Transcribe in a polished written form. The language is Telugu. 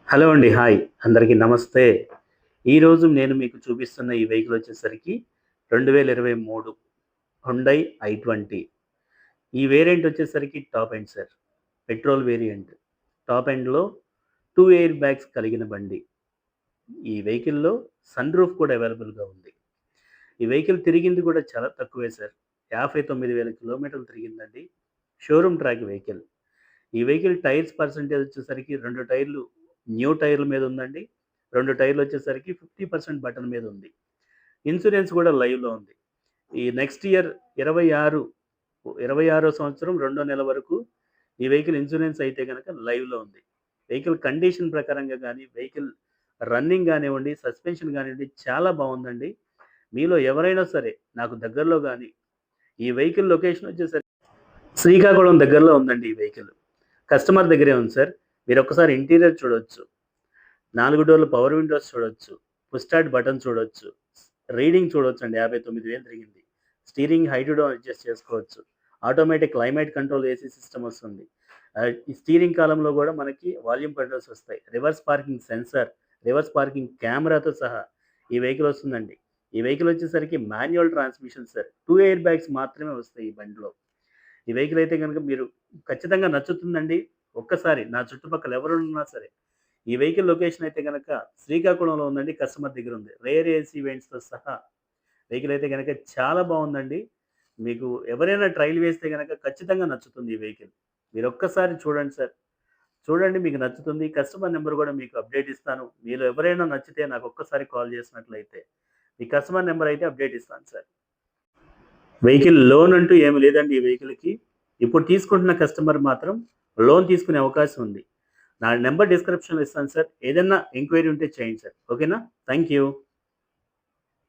హలో అండి. హాయ్. అందరికీ నమస్తే. ఈరోజు నేను మీకు చూపిస్తున్న ఈ వెహికల్ వచ్చేసరికి 2023 హుండై ఐ20. ఈ వేరియంట్ వచ్చేసరికి top end sir. Petrol variant. Top ఎండ్‌లో 2 ఎయిర్ బ్యాగ్స్ కలిగిన బండి. ఈ వెహికల్‌లో సన్ రూఫ్ కూడా అవైలబుల్‌గా ఉంది. ఈ వెహికల్ తిరిగింది కూడా చాలా తక్కువే సార్. 59,000 కిలోమీటర్లు తిరిగిందండి. Showroom track vehicle. ఈ వెహికల్ టైర్స్ పర్సెంటేజ్ వచ్చేసరికి 2 టైర్లు న్యూ టైర్ల మీద ఉందండి. 2 టైర్లు వచ్చేసరికి 50% బటన్ మీద ఉంది. ఇన్స్యూరెన్స్ కూడా లైవ్‌లో ఉంది. ఈ నెక్స్ట్ ఇయర్ 26 26 సంవత్సరం రెండో నెల వరకు ఈ వెహికల్ ఇన్స్యూరెన్స్ అయితే గనక లైవ్‌లో ఉంది. వెహికల్ కండిషన్ ప్రకారంగా గాని, వెహికల్ రన్నింగ్ గానివ్వండి, సస్పెన్షన్ గానివ్వండి చాలా బావుందండి. మీలో ఎవరైనా సరే నాకు దగ్గరలో గాని ఈ వెహికల్ లొకేషన్ వచ్చేసరికి శ్రీకాకుళం దగ్గరలో ఉందండి ఈ వెహికల్. కస్టమర్ దగ్గరే ఉంది సార్. మీరొక్కసారి ఇంటీరియర్ చూడొచ్చు. 4 డోర్ల పవర్ విండోస్ చూడొచ్చు. పుష్ స్టార్ట్ బటన్ చూడొచ్చు. రీడింగ్ చూడొచ్చండి. 59,000 తిరిగింది. స్టీరింగ్ హైట్, డౌన్ అడ్జస్ట్ చేసుకోవచ్చు. Automatic climate control AC system వస్తుంది. ఈ స్టీరింగ్ కాలమ్‌లో గూడా మనకి వాల్యూమ్ కంట్రోల్స్ వస్తాయి. Reverse parking censor, reverse parking కెమెరాతో సహా ఈ వెహికల్ వస్తుందండి. ఈ వెహికల్ వచ్చేసరికి manual transmission sir. 2 air bags మాత్రమే వస్తాయి ఈ బండిలో. ఈ వెహికల్ అయితే గనుక మీరు ఖచ్చితంగా నచ్చుతుందండి. ఒక్కసారి నా చుట్టుపక్కల ఎవరున్నా సరే, ఈ వెహికల్ లొకేషన్ అయితే గనక శ్రీకాకుళంలో ఉందండి. కస్టమర్ దగ్గర ఉంది. రేర్ ఏసీ ఈవెంట్స్‌తో సహా వెహికల్ అయితే గనక చాలా బావుందండి. మీకు ఎవరైనా ట్రైల్ వేస్తే గనక ఖచ్చితంగా నచ్చుతుంది ఈ వెహికల్. మీరొక్కసారి చూడండి సార్. చూడండి మీకు నచ్చుతుంది. కస్టమర్ నంబర్ గూడా మీకు అప్డేట్ ఇస్తాను. మీలో ఎవరైనా నచ్చితే నాకొక్కసారి కాల్ చేసినట్లయితే, మీ కస్టమర్ నంబర్ అయితే అప్డేట్ ఇస్తాను సార్. వెహికల్ లోన్ అంటూ ఏమి లేదండి ఈ వెహికల్‌కి. ఇప్పుడు తీసుకుంటున్న కస్టమర్ మాత్రం లోన్ తీసుకునే అవకాశం ఉంది. నా నంబర్ డిస్క్రిప్షన్‌లో ఇస్తాను సార్. ఏదన్నా ఎంక్వైరీ ఉంటే చేయండి సార్. ఓకేనా? Thank you.